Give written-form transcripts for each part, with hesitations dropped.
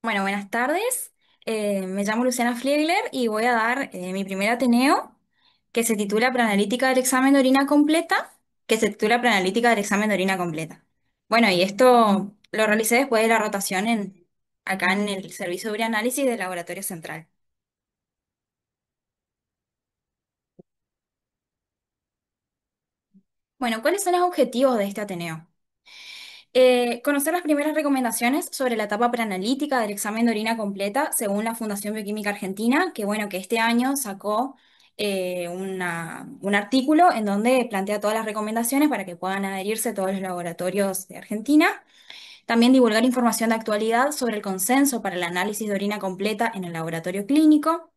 Bueno, buenas tardes. Me llamo Luciana Fliegler y voy a dar mi primer Ateneo que se titula Preanalítica del examen de orina completa, Bueno, y esto lo realicé después de la rotación acá en el Servicio de Urianálisis del Laboratorio Central. Bueno, ¿cuáles son los objetivos de este Ateneo? Conocer las primeras recomendaciones sobre la etapa preanalítica del examen de orina completa según la Fundación Bioquímica Argentina, que bueno, que este año sacó un artículo en donde plantea todas las recomendaciones para que puedan adherirse todos los laboratorios de Argentina. También divulgar información de actualidad sobre el consenso para el análisis de orina completa en el laboratorio clínico.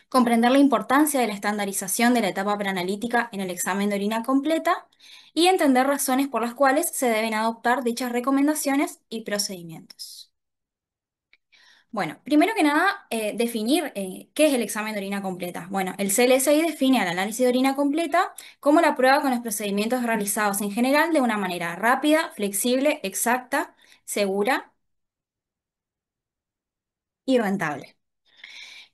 Comprender la importancia de la estandarización de la etapa preanalítica en el examen de orina completa y entender razones por las cuales se deben adoptar dichas recomendaciones y procedimientos. Bueno, primero que nada, definir qué es el examen de orina completa. Bueno, el CLSI define al análisis de orina completa como la prueba con los procedimientos realizados en general de una manera rápida, flexible, exacta, segura y rentable.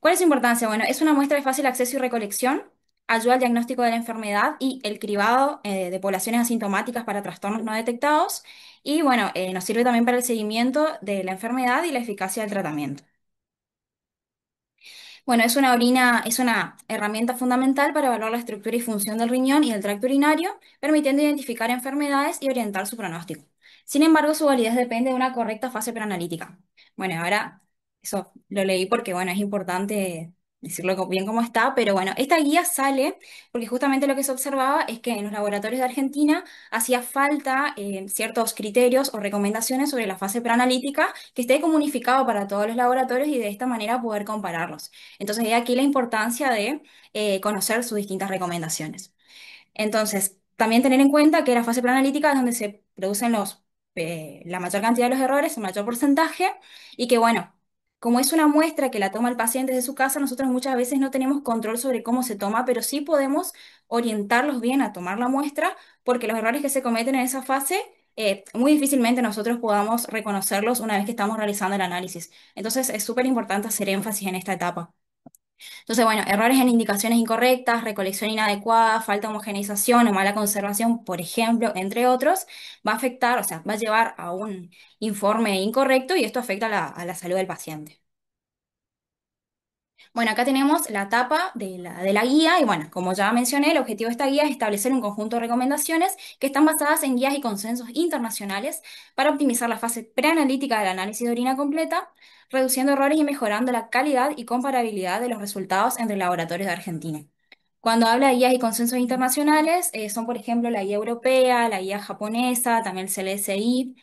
¿Cuál es su importancia? Bueno, es una muestra de fácil acceso y recolección, ayuda al diagnóstico de la enfermedad y el cribado de poblaciones asintomáticas para trastornos no detectados y bueno, nos sirve también para el seguimiento de la enfermedad y la eficacia del tratamiento. Bueno, es una herramienta fundamental para evaluar la estructura y función del riñón y del tracto urinario, permitiendo identificar enfermedades y orientar su pronóstico. Sin embargo, su validez depende de una correcta fase preanalítica. Bueno, ahora eso lo leí porque, bueno, es importante decirlo bien cómo está, pero bueno, esta guía sale porque justamente lo que se observaba es que en los laboratorios de Argentina hacía falta ciertos criterios o recomendaciones sobre la fase preanalítica que esté comunificado para todos los laboratorios y de esta manera poder compararlos. Entonces, he aquí la importancia de conocer sus distintas recomendaciones. Entonces, también tener en cuenta que la fase preanalítica es donde se producen la mayor cantidad de los errores, el mayor porcentaje, y que bueno, como es una muestra que la toma el paciente desde su casa, nosotros muchas veces no tenemos control sobre cómo se toma, pero sí podemos orientarlos bien a tomar la muestra, porque los errores que se cometen en esa fase, muy difícilmente nosotros podamos reconocerlos una vez que estamos realizando el análisis. Entonces, es súper importante hacer énfasis en esta etapa. Entonces, bueno, errores en indicaciones incorrectas, recolección inadecuada, falta de homogeneización o mala conservación, por ejemplo, entre otros, va a afectar, o sea, va a llevar a un informe incorrecto y esto afecta a a la salud del paciente. Bueno, acá tenemos la tapa de la guía y bueno, como ya mencioné, el objetivo de esta guía es establecer un conjunto de recomendaciones que están basadas en guías y consensos internacionales para optimizar la fase preanalítica del análisis de orina completa, reduciendo errores y mejorando la calidad y comparabilidad de los resultados entre laboratorios de Argentina. Cuando habla de guías y consensos internacionales, son por ejemplo la guía europea, la guía japonesa, también el CLSI,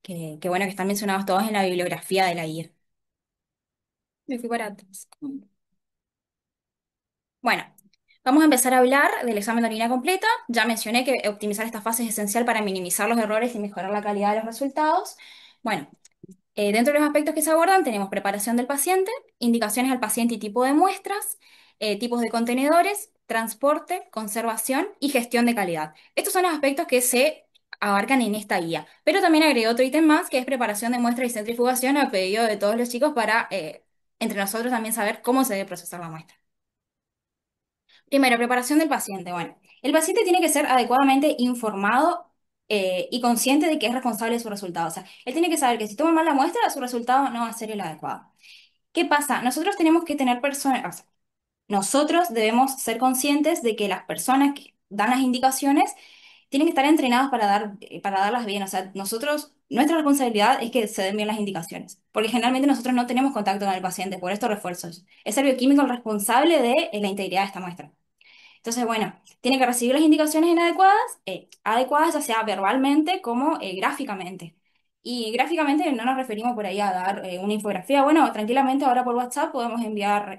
que bueno, que están mencionados todos en la bibliografía de la guía. Me fui para atrás. Bueno, vamos a empezar a hablar del examen de orina completa. Ya mencioné que optimizar esta fase es esencial para minimizar los errores y mejorar la calidad de los resultados. Bueno, dentro de los aspectos que se abordan tenemos preparación del paciente, indicaciones al paciente y tipo de muestras, tipos de contenedores, transporte, conservación y gestión de calidad. Estos son los aspectos que se abarcan en esta guía. Pero también agregué otro ítem más que es preparación de muestras y centrifugación a pedido de todos los chicos para entre nosotros también saber cómo se debe procesar la muestra. Primero, preparación del paciente. Bueno, el paciente tiene que ser adecuadamente informado y consciente de que es responsable de su resultado. O sea, él tiene que saber que si toma mal la muestra, su resultado no va a ser el adecuado. ¿Qué pasa? Nosotros tenemos que tener personas, o sea, nosotros debemos ser conscientes de que las personas que dan las indicaciones tienen que estar entrenados para darlas bien. O sea, nosotros, nuestra responsabilidad es que se den bien las indicaciones, porque generalmente nosotros no tenemos contacto con el paciente por estos refuerzos. Es el bioquímico el responsable de la integridad de esta muestra. Entonces, bueno, tiene que recibir las indicaciones inadecuadas, adecuadas ya sea verbalmente como gráficamente. Y gráficamente no nos referimos por ahí a dar una infografía. Bueno, tranquilamente ahora por WhatsApp podemos enviar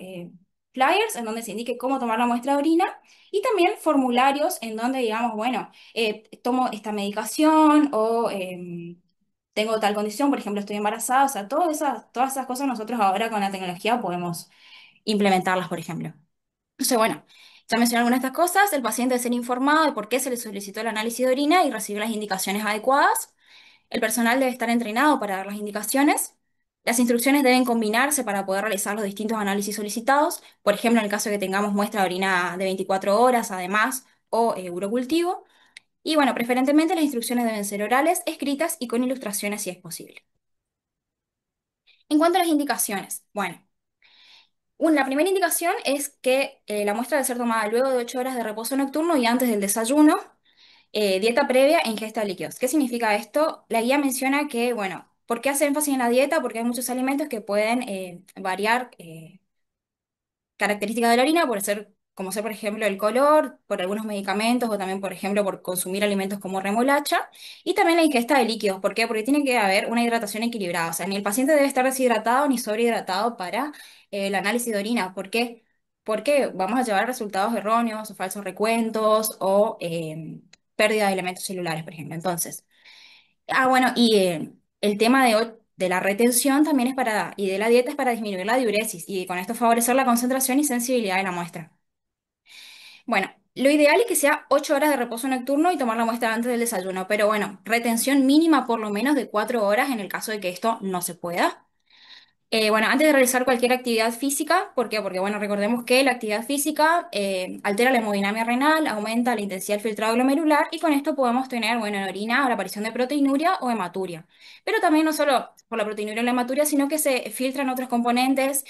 flyers en donde se indique cómo tomar la muestra de orina y también formularios en donde digamos, bueno, tomo esta medicación o tengo tal condición, por ejemplo, estoy embarazada. O sea, todas esas cosas nosotros ahora con la tecnología podemos implementarlas, por ejemplo. Entonces, bueno, ya mencioné algunas de estas cosas. El paciente debe ser informado de por qué se le solicitó el análisis de orina y recibir las indicaciones adecuadas. El personal debe estar entrenado para dar las indicaciones. Las instrucciones deben combinarse para poder realizar los distintos análisis solicitados, por ejemplo, en el caso de que tengamos muestra de orina de 24 horas, además, o urocultivo. Y bueno, preferentemente las instrucciones deben ser orales, escritas y con ilustraciones si es posible. En cuanto a las indicaciones, bueno, la primera indicación es que la muestra debe ser tomada luego de 8 horas de reposo nocturno y antes del desayuno, dieta previa e ingesta de líquidos. ¿Qué significa esto? La guía menciona que, bueno, ¿por qué hace énfasis en la dieta? Porque hay muchos alimentos que pueden variar características de la orina, por ser, como ser, por ejemplo, el color, por algunos medicamentos o también, por ejemplo, por consumir alimentos como remolacha. Y también la ingesta de líquidos. ¿Por qué? Porque tiene que haber una hidratación equilibrada. O sea, ni el paciente debe estar deshidratado ni sobrehidratado para el análisis de orina. ¿Por qué? Porque vamos a llevar resultados erróneos o falsos recuentos o pérdida de elementos celulares, por ejemplo. Entonces, bueno, y el tema de la retención también es para, y de la dieta es para disminuir la diuresis y con esto favorecer la concentración y sensibilidad de la muestra. Bueno, lo ideal es que sea 8 horas de reposo nocturno y tomar la muestra antes del desayuno, pero bueno, retención mínima por lo menos de 4 horas en el caso de que esto no se pueda. Bueno, antes de realizar cualquier actividad física, ¿por qué? Porque, bueno, recordemos que la actividad física altera la hemodinamia renal, aumenta la intensidad del filtrado glomerular y con esto podemos tener, bueno, en orina la aparición de proteinuria o hematuria. Pero también no solo por la proteinuria o la hematuria, sino que se filtran otros componentes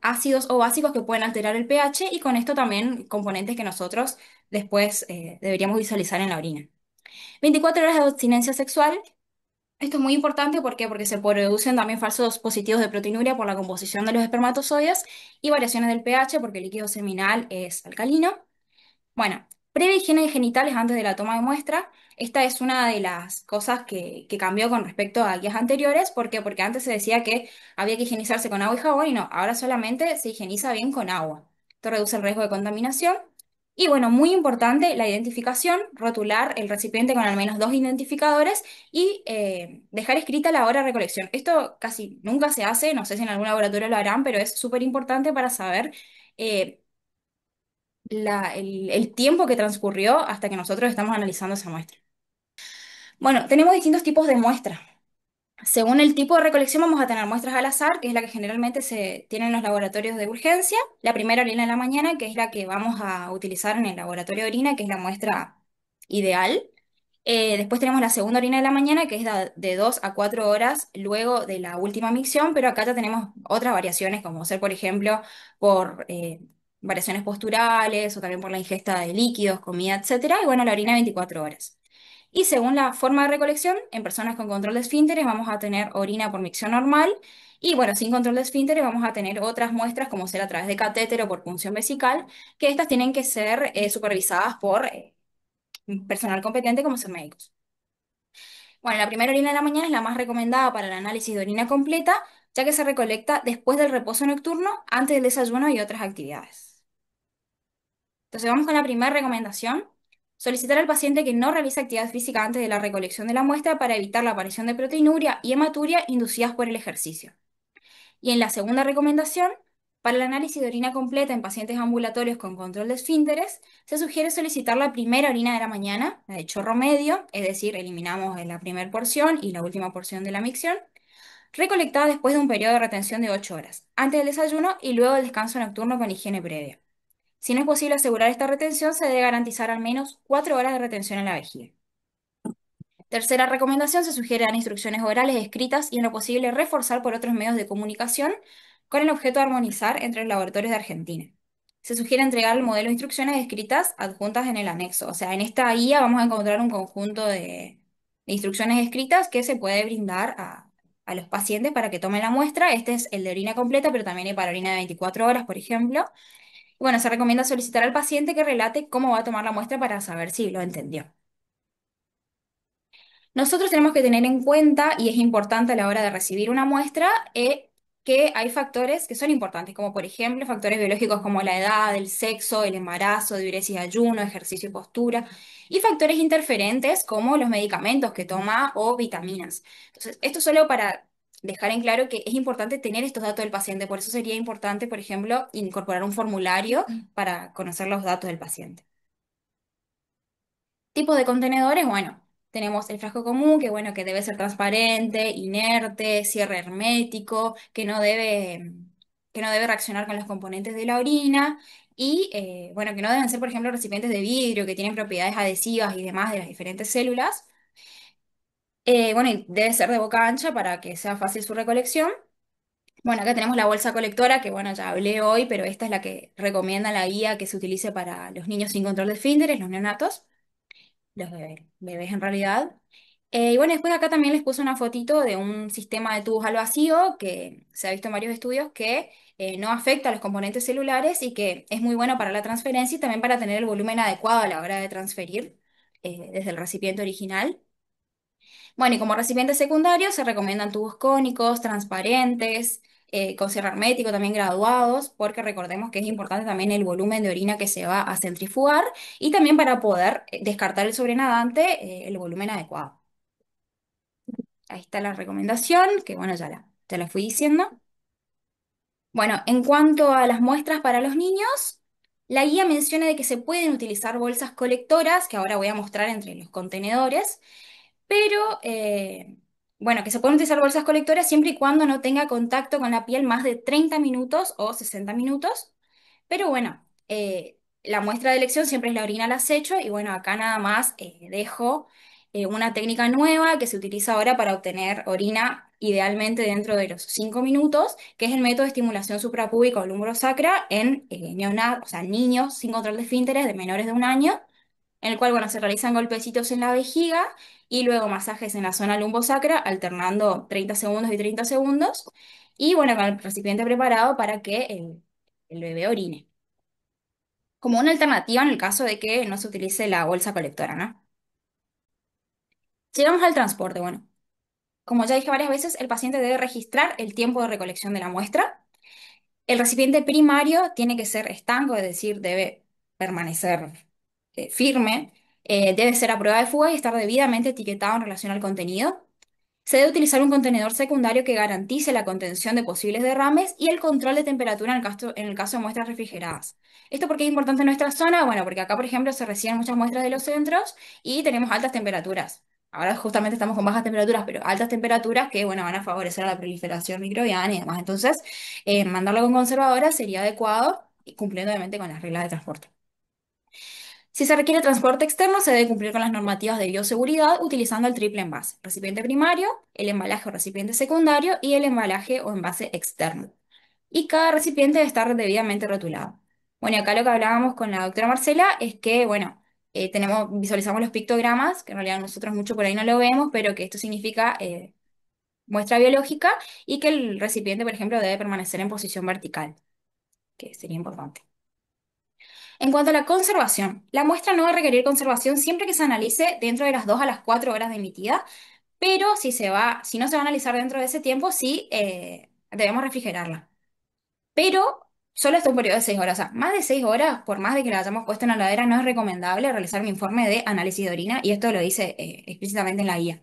ácidos o básicos que pueden alterar el pH y con esto también componentes que nosotros después deberíamos visualizar en la orina. 24 horas de abstinencia sexual. Esto es muy importante, ¿por qué? Porque se producen también falsos positivos de proteinuria por la composición de los espermatozoides y variaciones del pH porque el líquido seminal es alcalino. Bueno, previa higiene de genitales antes de la toma de muestra. Esta es una de las cosas que cambió con respecto a guías anteriores. ¿Por qué? Porque antes se decía que había que higienizarse con agua y jabón y no, ahora solamente se higieniza bien con agua. Esto reduce el riesgo de contaminación. Y bueno, muy importante la identificación, rotular el recipiente con al menos dos identificadores y dejar escrita la hora de recolección. Esto casi nunca se hace, no sé si en algún laboratorio lo harán, pero es súper importante para saber eh, el tiempo que transcurrió hasta que nosotros estamos analizando esa muestra. Bueno, tenemos distintos tipos de muestras. Según el tipo de recolección vamos a tener muestras al azar, que es la que generalmente se tiene en los laboratorios de urgencia. La primera orina en la mañana, que es la que vamos a utilizar en el laboratorio de orina, que es la muestra ideal. Después tenemos la segunda orina de la mañana, que es de 2 a 4 horas luego de la última micción, pero acá ya tenemos otras variaciones, como ser, por ejemplo, por variaciones posturales o también por la ingesta de líquidos, comida, etcétera. Y bueno, la orina 24 horas. Y según la forma de recolección, en personas con control de esfínteres vamos a tener orina por micción normal. Y bueno, sin control de esfínteres vamos a tener otras muestras, como ser a través de catéter o por punción vesical, que estas tienen que ser supervisadas por personal competente como ser médicos. Bueno, la primera orina de la mañana es la más recomendada para el análisis de orina completa, ya que se recolecta después del reposo nocturno, antes del desayuno y otras actividades. Entonces vamos con la primera recomendación. Solicitar al paciente que no realice actividad física antes de la recolección de la muestra para evitar la aparición de proteinuria y hematuria inducidas por el ejercicio. Y en la segunda recomendación, para el análisis de orina completa en pacientes ambulatorios con control de esfínteres, se sugiere solicitar la primera orina de la mañana, la de chorro medio, es decir, eliminamos la primera porción y la última porción de la micción, recolectada después de un periodo de retención de 8 horas, antes del desayuno y luego del descanso nocturno con higiene previa. Si no es posible asegurar esta retención, se debe garantizar al menos 4 horas de retención en la vejiga. Tercera recomendación, se sugieren instrucciones orales escritas y en lo posible reforzar por otros medios de comunicación con el objeto de armonizar entre los laboratorios de Argentina. Se sugiere entregar el modelo de instrucciones escritas adjuntas en el anexo. O sea, en esta guía vamos a encontrar un conjunto de instrucciones escritas que se puede brindar a los pacientes para que tomen la muestra. Este es el de orina completa, pero también hay para orina de 24 horas, por ejemplo. Bueno, se recomienda solicitar al paciente que relate cómo va a tomar la muestra para saber si lo entendió. Nosotros tenemos que tener en cuenta, y es importante a la hora de recibir una muestra, que hay factores que son importantes, como por ejemplo factores biológicos como la edad, el sexo, el embarazo, diuresis de ayuno, ejercicio y postura, y factores interferentes como los medicamentos que toma o vitaminas. Entonces, esto solo para dejar en claro que es importante tener estos datos del paciente, por eso sería importante, por ejemplo, incorporar un formulario para conocer los datos del paciente. Tipos de contenedores, bueno. Tenemos el frasco común, que bueno, que debe ser transparente, inerte, cierre hermético, que no debe reaccionar con los componentes de la orina. Y bueno, que no deben ser, por ejemplo, recipientes de vidrio que tienen propiedades adhesivas y demás de las diferentes células. Bueno, y debe ser de boca ancha para que sea fácil su recolección. Bueno, acá tenemos la bolsa colectora, que bueno, ya hablé hoy, pero esta es la que recomienda la guía que se utilice para los niños sin control de esfínteres, los neonatos, los bebés en realidad. Y bueno, después acá también les puse una fotito de un sistema de tubos al vacío que se ha visto en varios estudios que no afecta a los componentes celulares y que es muy bueno para la transferencia y también para tener el volumen adecuado a la hora de transferir desde el recipiente original. Bueno, y como recipiente secundario se recomiendan tubos cónicos, transparentes, con cierre hermético, también graduados, porque recordemos que es importante también el volumen de orina que se va a centrifugar y también para poder descartar el sobrenadante, el volumen adecuado. Ahí está la recomendación, que bueno, te la fui diciendo. Bueno, en cuanto a las muestras para los niños, la guía menciona de que se pueden utilizar bolsas colectoras, que ahora voy a mostrar entre los contenedores. Pero, bueno, que se pueden utilizar bolsas colectoras siempre y cuando no tenga contacto con la piel más de 30 minutos o 60 minutos. Pero bueno, la muestra de elección siempre es la orina al acecho y bueno, acá nada más dejo una técnica nueva que se utiliza ahora para obtener orina idealmente dentro de los 5 minutos, que es el método de estimulación suprapúbica o lumbrosacra en neonatos, o sea, niños sin control de esfínteres de menores de 1 año, en el cual, bueno, se realizan golpecitos en la vejiga y luego masajes en la zona lumbosacra, alternando 30 segundos y 30 segundos, y bueno, con el recipiente preparado para que el bebé orine. Como una alternativa en el caso de que no se utilice la bolsa colectora, ¿no? Llegamos al transporte, bueno. Como ya dije varias veces, el paciente debe registrar el tiempo de recolección de la muestra. El recipiente primario tiene que ser estanco, es decir, debe permanecer firme, debe ser a prueba de fuga y estar debidamente etiquetado en relación al contenido. Se debe utilizar un contenedor secundario que garantice la contención de posibles derrames y el control de temperatura en el caso de muestras refrigeradas. ¿Esto por qué es importante en nuestra zona? Bueno, porque acá, por ejemplo, se reciben muchas muestras de los centros y tenemos altas temperaturas. Ahora justamente estamos con bajas temperaturas, pero altas temperaturas que, bueno, van a favorecer a la proliferación microbiana y demás. Entonces, mandarlo con conservadora sería adecuado y cumpliendo obviamente con las reglas de transporte. Si se requiere transporte externo, se debe cumplir con las normativas de bioseguridad utilizando el triple envase: recipiente primario, el embalaje o recipiente secundario y el embalaje o envase externo. Y cada recipiente debe estar debidamente rotulado. Bueno, y acá lo que hablábamos con la doctora Marcela es que, bueno, visualizamos los pictogramas, que en realidad nosotros mucho por ahí no lo vemos, pero que esto significa muestra biológica y que el recipiente, por ejemplo, debe permanecer en posición vertical, que sería importante. En cuanto a la conservación, la muestra no va a requerir conservación siempre que se analice dentro de las 2 a las 4 horas de emitida, pero si no se va a analizar dentro de ese tiempo, sí debemos refrigerarla. Pero solo hasta un periodo de 6 horas. O sea, más de 6 horas, por más de que la hayamos puesto en la heladera, no es recomendable realizar un informe de análisis de orina, y esto lo dice explícitamente en la guía.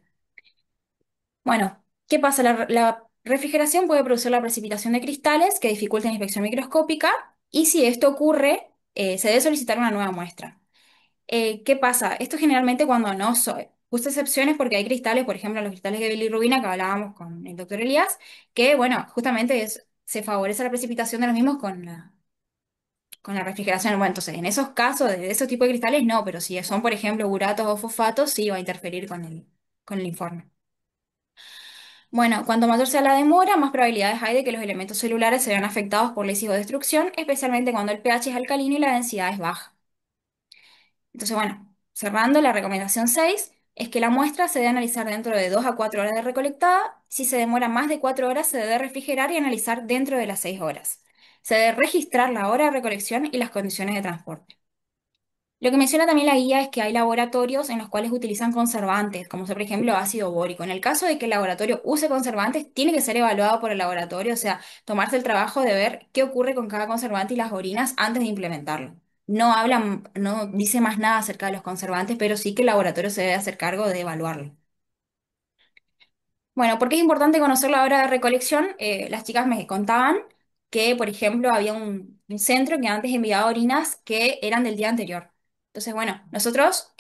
Bueno, ¿qué pasa? La refrigeración puede producir la precipitación de cristales que dificulta la inspección microscópica, y si esto ocurre, se debe solicitar una nueva muestra. ¿Qué pasa? Esto generalmente cuando no soy. Puse excepciones porque hay cristales, por ejemplo, los cristales de bilirrubina que hablábamos con el doctor Elías, que, bueno, justamente se favorece la precipitación de los mismos con la refrigeración. Bueno, entonces, en esos casos, de esos tipos de cristales, no, pero si son, por ejemplo, uratos o fosfatos, sí va a interferir con el informe. Bueno, cuanto mayor sea la demora, más probabilidades hay de que los elementos celulares se vean afectados por lesivo destrucción, especialmente cuando el pH es alcalino y la densidad es baja. Entonces, bueno, cerrando, la recomendación 6 es que la muestra se debe analizar dentro de 2 a 4 horas de recolectada. Si se demora más de 4 horas, se debe refrigerar y analizar dentro de las 6 horas. Se debe registrar la hora de recolección y las condiciones de transporte. Lo que menciona también la guía es que hay laboratorios en los cuales utilizan conservantes, como por ejemplo ácido bórico. En el caso de que el laboratorio use conservantes, tiene que ser evaluado por el laboratorio, o sea, tomarse el trabajo de ver qué ocurre con cada conservante y las orinas antes de implementarlo. No dice más nada acerca de los conservantes, pero sí que el laboratorio se debe hacer cargo de evaluarlo. Bueno, ¿por qué es importante conocer la hora de recolección? Las chicas me contaban que, por ejemplo, había un centro que antes enviaba orinas que eran del día anterior. Entonces, bueno, nosotros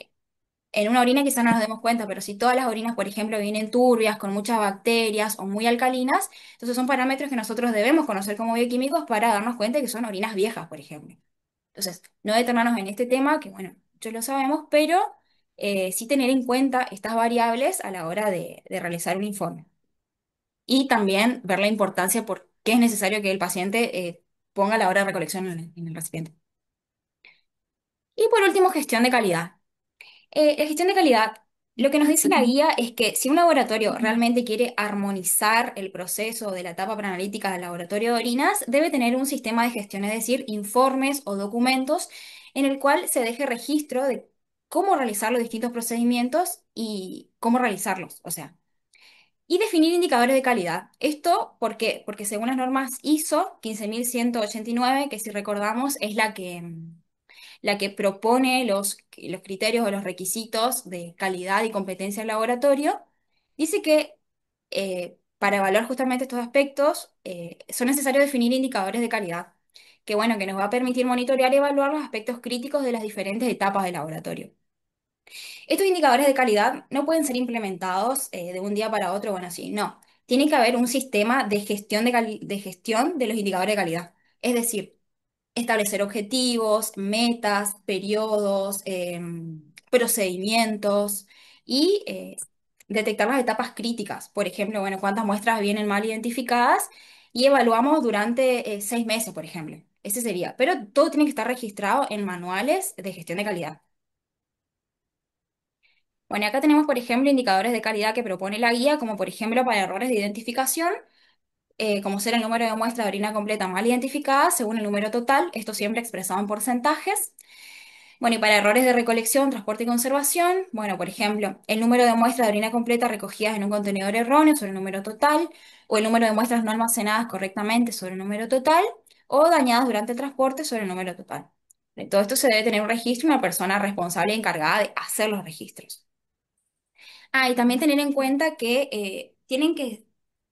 En una orina quizás no nos demos cuenta, pero si todas las orinas, por ejemplo, vienen turbias, con muchas bacterias o muy alcalinas, entonces son parámetros que nosotros debemos conocer como bioquímicos para darnos cuenta que son orinas viejas, por ejemplo. Entonces, no detenernos en este tema, que bueno, muchos lo sabemos, pero sí tener en cuenta estas variables a la hora de realizar un informe. Y también ver la importancia por qué es necesario que el paciente ponga la hora de recolección en el recipiente. Y por último, gestión de calidad. La gestión de calidad, lo que nos dice la guía es que si un laboratorio realmente quiere armonizar el proceso de la etapa preanalítica del laboratorio de orinas, debe tener un sistema de gestión, es decir, informes o documentos en el cual se deje registro de cómo realizar los distintos procedimientos y cómo realizarlos, o sea, y definir indicadores de calidad. ¿Esto por qué? Porque según las normas ISO 15189, que si recordamos es la que propone los criterios o los requisitos de calidad y competencia del laboratorio, dice que para evaluar justamente estos aspectos son necesarios definir indicadores de calidad, que bueno, que nos va a permitir monitorear y evaluar los aspectos críticos de las diferentes etapas del laboratorio. Estos indicadores de calidad no pueden ser implementados de un día para otro, bueno, sí, no. Tiene que haber un sistema de gestión de gestión de los indicadores de calidad. Es decir, establecer objetivos, metas, periodos, procedimientos y detectar las etapas críticas. Por ejemplo, bueno, cuántas muestras vienen mal identificadas y evaluamos durante 6 meses, por ejemplo. Ese sería. Pero todo tiene que estar registrado en manuales de gestión de calidad. Bueno, y acá tenemos, por ejemplo, indicadores de calidad que propone la guía, como por ejemplo para errores de identificación, como ser el número de muestras de orina completa mal identificada según el número total, esto siempre expresado en porcentajes. Bueno, y para errores de recolección, transporte y conservación, bueno, por ejemplo, el número de muestras de orina completa recogidas en un contenedor erróneo sobre el número total, o el número de muestras no almacenadas correctamente sobre el número total, o dañadas durante el transporte sobre el número total. De todo esto se debe tener un registro y una persona responsable y encargada de hacer los registros. Ah, y también tener en cuenta que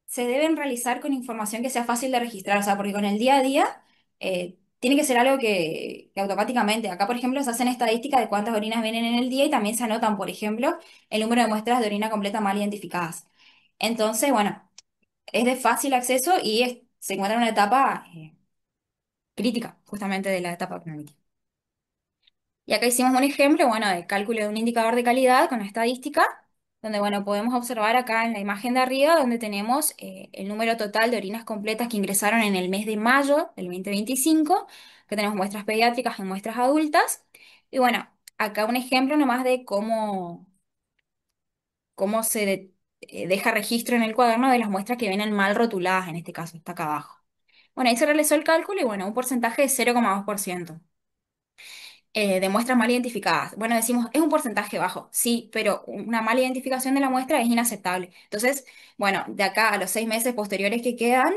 se deben realizar con información que sea fácil de registrar, o sea, porque con el día a día tiene que ser algo que automáticamente, acá por ejemplo se hacen estadísticas de cuántas orinas vienen en el día y también se anotan, por ejemplo, el número de muestras de orina completa mal identificadas. Entonces, bueno, es de fácil acceso y se encuentra en una etapa crítica, justamente de la etapa planetaria. Y acá hicimos un ejemplo, bueno, de cálculo de un indicador de calidad con la estadística, donde, bueno, podemos observar acá en la imagen de arriba, donde tenemos el número total de orinas completas que ingresaron en el mes de mayo del 2025, que tenemos muestras pediátricas y muestras adultas. Y bueno, acá un ejemplo nomás de cómo deja registro en el cuaderno de las muestras que vienen mal rotuladas, en este caso, está acá abajo. Bueno, ahí se realizó el cálculo y bueno, un porcentaje de 0,2% de muestras mal identificadas. Bueno, decimos, es un porcentaje bajo, sí, pero una mala identificación de la muestra es inaceptable. Entonces, bueno, de acá a los 6 meses posteriores que quedan,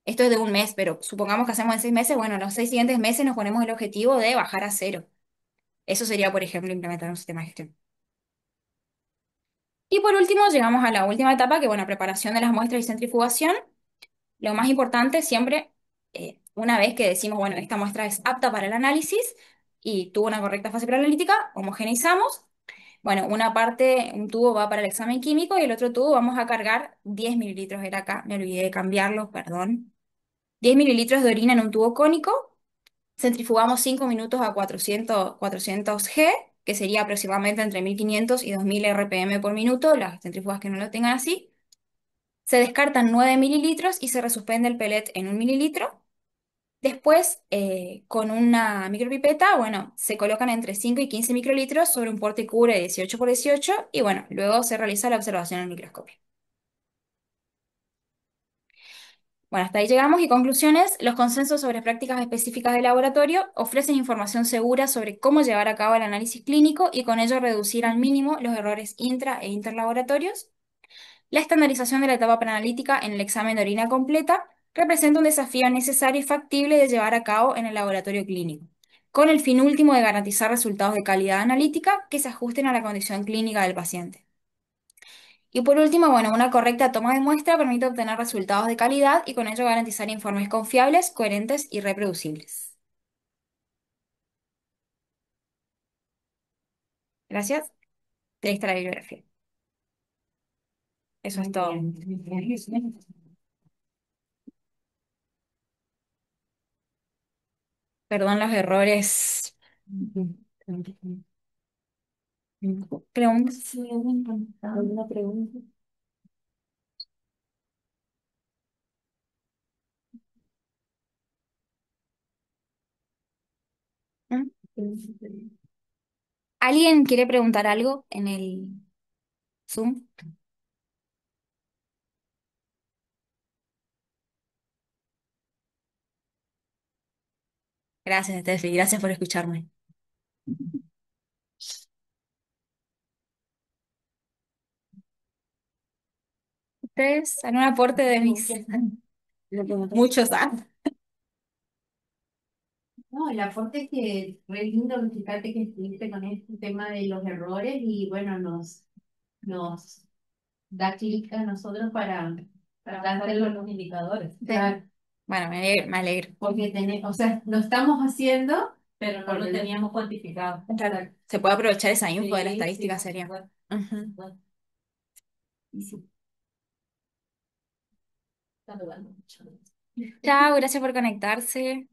esto es de un mes, pero supongamos que hacemos en 6 meses, bueno, en los 6 siguientes meses nos ponemos el objetivo de bajar a cero. Eso sería, por ejemplo, implementar un sistema de gestión. Y por último, llegamos a la última etapa, que bueno, preparación de las muestras y centrifugación. Lo más importante siempre, una vez que decimos, bueno, esta muestra es apta para el análisis y tuvo una correcta fase preanalítica, homogeneizamos. Bueno, una parte, un tubo va para el examen químico y el otro tubo vamos a cargar 10 mililitros, era acá, me olvidé de cambiarlo, perdón. 10 mililitros de orina en un tubo cónico, centrifugamos 5 minutos a 400 G, que sería aproximadamente entre 1500 y 2000 RPM por minuto, las centrífugas que no lo tengan así. Se descartan 9 mililitros y se resuspende el pellet en 1 mililitro. Después, con una micropipeta, bueno, se colocan entre 5 y 15 microlitros sobre un porte cubre de 18 por 18 y bueno, luego se realiza la observación al microscopio. Bueno, hasta ahí llegamos y conclusiones. Los consensos sobre prácticas específicas de laboratorio ofrecen información segura sobre cómo llevar a cabo el análisis clínico y con ello reducir al mínimo los errores intra e interlaboratorios. La estandarización de la etapa preanalítica en el examen de orina completa representa un desafío necesario y factible de llevar a cabo en el laboratorio clínico, con el fin último de garantizar resultados de calidad analítica que se ajusten a la condición clínica del paciente. Y por último, bueno, una correcta toma de muestra permite obtener resultados de calidad y con ello garantizar informes confiables, coherentes y reproducibles. Gracias. Ahí está la bibliografía. Eso es todo. Perdón los errores. Pregunta. ¿Alguna pregunta? ¿Mm? ¿Alguien quiere preguntar algo en el Zoom? Gracias, Steffi. Gracias por escucharme. ¿Ustedes? ¿Algún aporte de mis muchos años? No, el aporte es que re lindo, fíjate que estuviste con este tema de los errores y bueno, nos da clic a nosotros para hacer los indicadores. Sí. Claro, Bueno, me alegro, me alegro. porque o sea, lo estamos haciendo, pero no lo teníamos cuantificado. Claro. Se puede aprovechar esa info de la Sí, sí, estadística, por sería. supuesto. Ujú. Bueno, y sí, está dudando mucho. Chao, gracias por conectarse.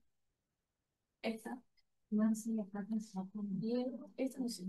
Exacto. No sé, acá pensaba con Diego, eso no sé.